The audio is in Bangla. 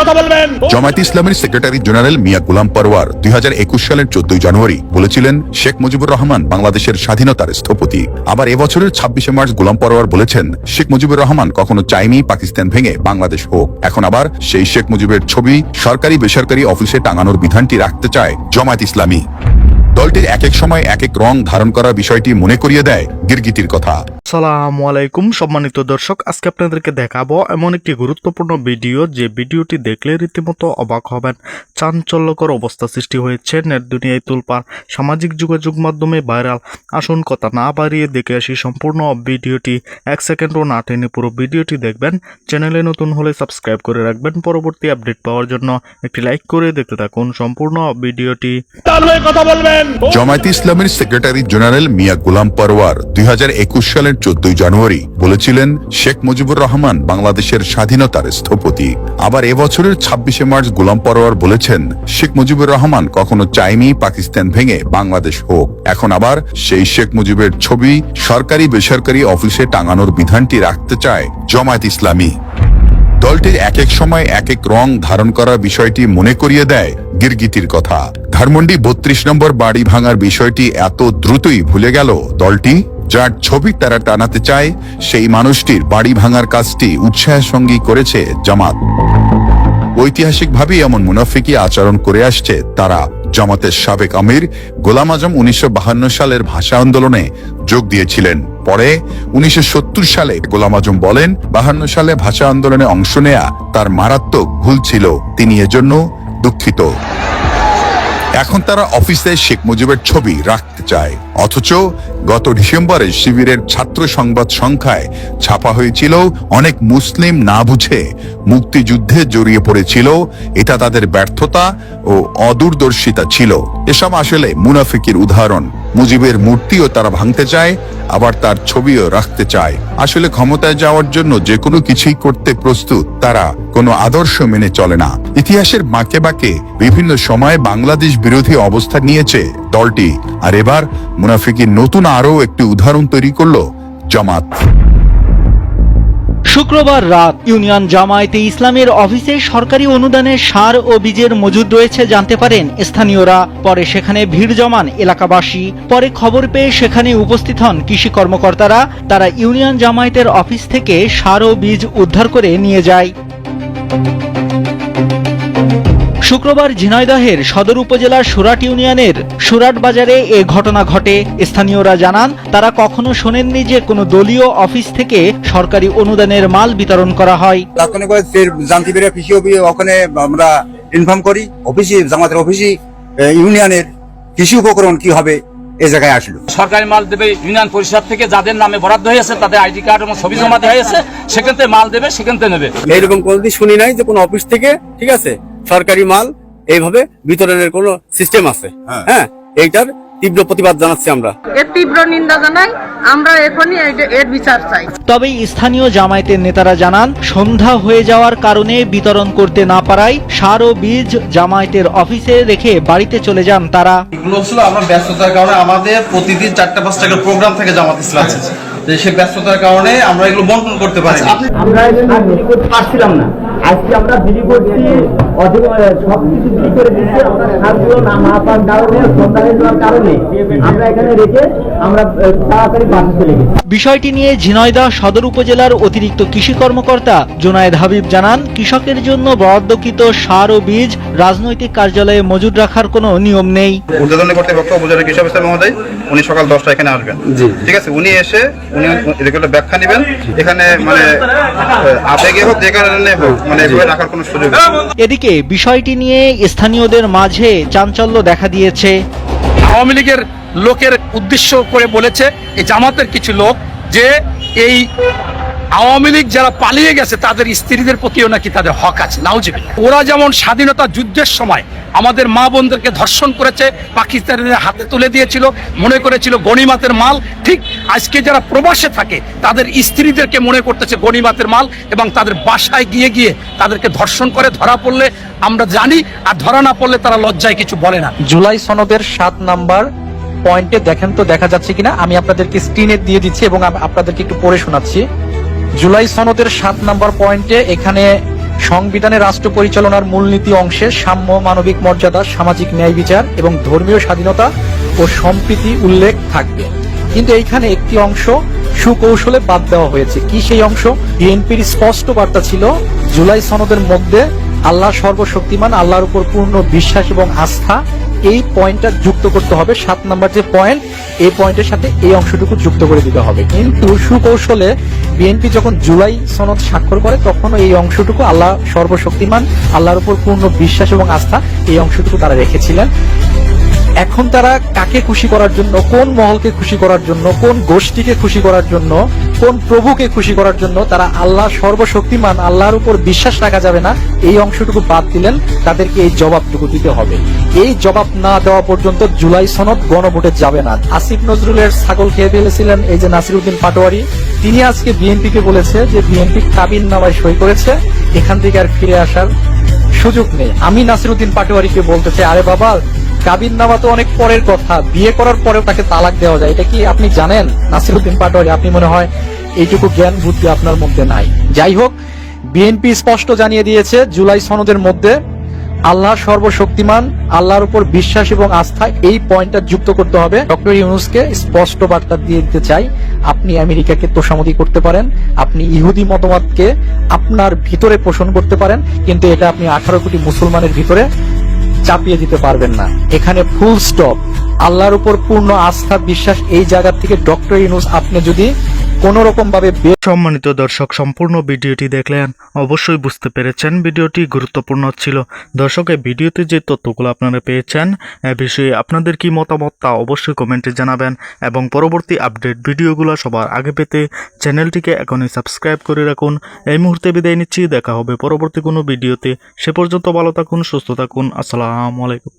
কথা বলবেন। জামায়াতে ইসলামের সেক্রেটারি জেনারেল মিয়া গোলাম পরওয়ার 2021 সালের 14 জানুয়ারি বলেছিলেন শেখ মুজিবুর রহমান বাংলাদেশের স্বাধীনতার স্থপতি। আবার এবছরের 26 মার্চ গোলাম পরওয়ার বলেছেন শেখ মুজিবুর রহমান কখনো চায়নি পাকিস্তান ভেঙে বাংলাদেশ হোক। এখন আবার সেই শেখ মুজিবের ছবি সরকারি বেসরকারি অফিসে টাঙানোর বিধানটি রাখতে চায় জামায়াত ইসলামী। দলটির এক এক সময় এক এক রং ধারণ করার বিষয়টি মনে করিয়ে দেয় গিরগিটির কথা। আসসালামু আলাইকুম সম্মানিত দর্শক, আজকে আপনাদেরকে দেখাবো এমন একটি গুরুত্বপূর্ণ ভিডিও যে ভিডিওটি দেখলে রীতিমতো অবাক হবেন। চাঞ্চল্যকর অবস্থা সৃষ্টি হয়েছে, নেট দুনিয়ায় তোলপাড়, সামাজিক যোগাযোগ মাধ্যমে ভাইরাল। আসুন কথা না বাড়িয়ে দেখে আসি সম্পূর্ণ ভিডিওটি। 1 সেকেন্ডও না টেনে পুরো ভিডিওটি দেখবেন। চ্যানেলে নতুন হলে সাবস্ক্রাইব করে রাখবেন পরবর্তী আপডেট পাওয়ার জন্য। একটি লাইক করে দেখতে থাকুন সম্পূর্ণ ভিডিওটি। কথা বলবেন। জামায়াতে ইসলামের সেক্রেটারি জেনারেল মিয়া গোলাম পরওয়ার 2021 সালের 14 জানুয়ারি বলেছিলেন শেখ মুজিবুর রহমান বাংলাদেশের স্বাধীনতার স্থপতি। আবার এবছরের 26 মার্চ গোলাম পরওয়ার বলেছেন শেখ মুজিবুর রহমান কখনো চায়নি পাকিস্তান ভেঙে বাংলাদেশ হোক। এখন আবার সেই শেখ মুজিবের ছবি সরকারি বেসরকারি অফিসে টাঙানোর বিধানটি রাখতে চায় জামায়াত ইসলামী। দলটির এক এক সময় এক এক রং ধারণ করার বিষয়টি মনে করিয়ে দেয় গিরগিটির কথা। ধানমন্ডি 32 নম্বর বাড়ি ভাঙার বিষয়টি এত দ্রুতই ভুলে গেল দলটি। যার ছবি তারা টানাতে চায় সেই মানুষটির বাড়ি ভাঙার কাজটি উৎসাহের সঙ্গে করেছে জামাত। ঐতিহাসিকভাবে এমন মুনাফিকি আচরণ করে আসছে তারা। জামাতের সাবেক আমির গোলাম আজম 1952 সালের ভাষা আন্দোলনে যোগ দিয়েছিলেন। পরে 1970 সালে গোলাম আজম বলেন 52 সালে ভাষা আন্দোলনে অংশ নেয়া তার মারাত্মক ভুল ছিল, তিনি এজন্য দুঃখিত। এখন তারা অফিসে শেখ মুজিবের ছবি রাখতে চায়, অথচ গত ডিসেম্বরে শিবিরের ছাত্র সংবাদ সংখ্যায় ছাপা হয়েছিল অনেক মুসলিম না বুঝে মুক্তিযুদ্ধে জড়িয়ে পড়েছিল। এটা তাদের ব্যর্থতা ও অদূরদর্শিতা ছিল। এসব আসলে মুনাফিকির উদাহরণ। মুজিবের মূর্তিও তারা ভাঙতে চায়, আবার তার ছবিও রাখতে চায়। আসলে ক্ষমতায় যাওয়ার জন্য যে কোনো কিছুই করতে প্রস্তুত তারা, কোনো আদর্শ মেনে চলে না। ইতিহাসের বাঁকে বাঁকে বিভিন্ন সময় বাংলাদেশ বিরোধী অবস্থান নিয়েছে দলটি, আর এবার মুনাফিকির নতুন আরও একটি উদাহরণ তৈরি করলো জামাত। শুক্রবার রাত ইউনিয়ন জামায়াতে ইসলামের অফিসে সরকারি অনুদানে সার ও বীজের মজুদ রয়েছে জানতে পারেন স্থানীয়রা। পরে সেখানে ভিড় জমান এলাকাবাসী। পরে খবর পেয়ে সেখানে উপস্থিত হন কৃষি কর্মকর্তারা। তারা ইউনিয়ন জামায়াতের অফিস থেকে সার ও বীজ উদ্ধার করে নিয়ে যায়। শুক্রবার ঝিনাইদহের সদর উপজেলার সুরাট ইউনিয়নের সুরাট বাজারে এ ঘটনা ঘটে। স্থানীয়রা জানান তারা কখনো শোনেননি যে কোনো দলীয় অফিস থেকে সরকারি অনুদানের মাল বিতরণ করা হয়। ওখানে আমরা ইনফর্ম করি অফিসে, জামাতের অফিসে ইউনিয়নের কৃষি উপকরণ কি হবে এই জায়গায় আসলো। সরকারি মাল দেবে ইউনিয়ন পরিষদ থেকে, যাদের নামে বরাদ্দ হয়েছে তাদের আইডি কার্ড এবং ছবি জমা দেওয়া হয়েছে, সেখান থেকে মাল দেবে, সেখান থেকে নেবে। এইরকম কোনদিন শুনি নাই যে কোনো অফিস থেকে, ঠিক আছে, সরকারি মাল এইভাবে বিতরণের কোনো সিস্টেম আছে। হ্যাঁ, এইটার তীব্র প্রতিবাদ জানাচ্ছি আমরা, এর তীব্র নিন্দা জানাই। আমরা এখনই এর বিচার চাই। তবে স্থানীয় জামায়াতের নেতারা জানান সন্ধ্যা হয়ে যাওয়ার কারণে বিতরণ করতে না পারায় সার ও বীজ জামায়াতের অফিসে রেখে বাড়িতে চলে যান তারা। এগুলো ছিল আমরা ব্যস্ততার কারণে, আমাদের প্রতিদিন 4-5টা প্রোগ্রাম থাকে জামাত ইসলাম, সেই ব্যস্ততার কারণে আমরা এগুলো বন্টন করতে পারি। আমরা বিলি করতে পারছিলাম না, আজকে আমরা বিলি করছি, সবকিছু বিলি করে দিচ্ছি। আমরা সারগুলো না পাওয়ার কারণে, সন্ধ্যা হয়ে যাওয়ার কারণে আমরা এখানে রেখে আমরা তাড়াতাড়ি বাসে চলে গেছি। বিষয়টি নিয়ে ঝিনাইদহ সদর উপজেলার অতিরিক্ত কৃষি কর্মকর্তা জুনায়েদ হাবিব জানান কৃষকের জন্য বরাদ্দকৃত সার ও বীজ রাজনৈতিক কার্যালয়ে মজুদ রাখার কোনো নিয়ম নেই। ঊর্ধ্বতন কর্তৃপক্ষ উপজেলা কৃষি অফিসার মহোদয় উনি সকাল 10টা এখানে আসবেন, ঠিক আছে, উনি এসে উনি রেগুলার ব্যাখ্যা নেবেন। এখানে মানে আবেগে হোক যে কারণে হোক মানে এভাবে রাখার কোনো সুযোগ নেই। এদিকে বিষয়টি নিয়ে স্থানীয়দের মাঝে চাঞ্চল্য দেখা দিয়েছে। আওয়ামী লীগের লোকের উদ্দেশ্য করে বলেছে এই জামাতের কিছু লোক যে এই আওয়ামী লীগ যারা পালিয়ে গেছে তাদের স্ত্রীদের প্রতিও নাকি তাদের হক আছে। নাউজুবিল্লাহ। ওরা যেমন স্বাধীনতা যুদ্ধের সময় আমাদের মা বোনদেরকে ধর্ষণ করেছে, পাকিস্তানিদের হাতে তুলে দিয়েছিল, মনে করেছিল গনিমাতের মাল, ঠিক আজকে যারা প্রবাসে থাকে তাদের স্ত্রীদেরকে মনে করতেছে গনিমাতের মাল, এবং তাদের বাসায় গিয়ে গিয়ে তাদেরকে ধর্ষণ করে। ধরা পড়লে আমরা জানি, আর ধরা না পড়লে তারা লজ্জায় কিছু বলে না। জুলাই সনদের 7 নাম্বার পয়েন্টে দেখেন তো দেখা যাচ্ছে কিনা, আমি আপনাদেরকে স্ক্রিনে দিয়ে দিচ্ছি এবং আপনাদেরকে একটু পড়ে শোনাচ্ছি। জুলাই সনদের 7 নাম্বার পয়েন্টে এখানে সংবিধানে রাষ্ট্র পরিচালনার মূলনীতি অংশে সাম্য, মানবিক মর্যাদা, সামাজিক ন্যায় বিচার এবং ধর্মীয় স্বাধীনতা ও সম্প্রীতি উল্লেখ থাকবে। কিন্তু এইখানে একটি অংশ সুকৌশলে বাদ দেওয়া হয়েছে। কি সেই অংশ? বিএনপির স্পষ্ট বার্তা ছিল জুলাই সনদের মধ্যে আল্লাহ সর্বশক্তিমান, আল্লাহর উপর পূর্ণ বিশ্বাস এবং আস্থা, এই পয়েন্টটা যুক্ত করতে হবে। 7 নম্বর যে পয়েন্ট, এই পয়েন্টের সাথে এই অংশটুকু যুক্ত করে দিতে হবে। কিন্তু সুকৌশলে বিএনপি যখন জুলাই সনদ স্বাক্ষর করে তখন এই অংশটুকু আল্লাহ সর্বশক্তিমান, আল্লাহর উপর পূর্ণ বিশ্বাস এবং আস্থা, এই অংশটুকু তারা রেখেছিলেন। এখন তারা কাকে খুশি করার জন্য, কোন মহলকে খুশি করার জন্য, কোন গোষ্ঠীকে খুশি করার জন্য, কোন প্রভুকে খুশি করার জন্য তারা আল্লাহ সর্বশক্তিমান, আল্লাহর উপর বিশ্বাস রাখা যাবে না, এই অংশটুকু বাদ দিলেন। তাদেরকে এই জবাবটুকু দিতে হবে। এই জবাব না দেওয়া পর্যন্ত জুলাই সনদ গণভোটে যাবে না। আসিফ নজরুলের ছাগল খেয়ে ফেলেছিলেন এই যে নাসিরউদ্দিন পাটোয়ারি, তিনি আজকে বিএনপিকে বলেছে যে বিএনপি কাবিননামায় সই করেছে, এখান থেকে আর ফিরে আসার সুযোগ নেই। আমি নাসিরউদ্দিন পাটোয়ারিকে বলতে চাই, আরে বাবা, কাবিননামা তো অনেক পরের কথা, বিয়ে করার পরেও তাকে তালাক দেওয়া যায়, এটা কি আপনি জানেন? নাসিরউদ্দিন পাটোয়ারি, আপনি মনে হয় এইটুকু জ্ঞান বুদ্ধি আপনার মধ্যে নাই। যাই হোক, বিএনপি স্পষ্ট জানিয়ে দিয়েছে জুলাই সনদের মধ্যে আল্লাহ সর্বশক্তিমান, আল্লাহর উপর বিশ্বাস এবং আস্থা, এই পয়েন্টটা যুক্ত করতে হবে। ডক্টর ইউনূসকে স্পষ্ট বার্তা দিয়ে দিতে চাই, আপনি আমেরিকাকে তোষামোদী করতে পারেন, আপনি ইহুদি মতবাদকে আপনার ভিতরে পোষণ করতে পারেন, কিন্তু এটা আপনি 18 কোটি মুসলমানের ভিতরে চাপিয়ে দিতে পারবেন না। এখানে ফুল স্টপ। আল্লাহর উপর পূর্ণ আস্থা, বিশ্বাস, এই জায়গা থেকে ডক্টর ইউনূস আপনি যদি কোন রকম ভাবে সম্মানিত দর্শক, সম্পূর্ণ ভিডিওটি দেখলেন, অবশ্যই বুঝতে পেরেছেন ভিডিওটি গুরুত্বপূর্ণ ছিল। দর্শক, এই ভিডিওতে যে তথ্যগুলো আপনারা পেয়েছেন এ বিষয়ে আপনাদের কি মতামত তা অবশ্যই কমেন্টে জানাবেন, এবং পরবর্তী আপডেট ভিডিওগুলো সবার আগে পেতে চ্যানেলটিকে এখনই সাবস্ক্রাইব করে রাখুন। এই মুহূর্তে বিদায় নিচ্ছি, দেখা হবে পরবর্তী কোনো ভিডিওতে। সে পর্যন্ত ভালো থাকুন, সুস্থ থাকুন। আসসালামু আলাইকুম।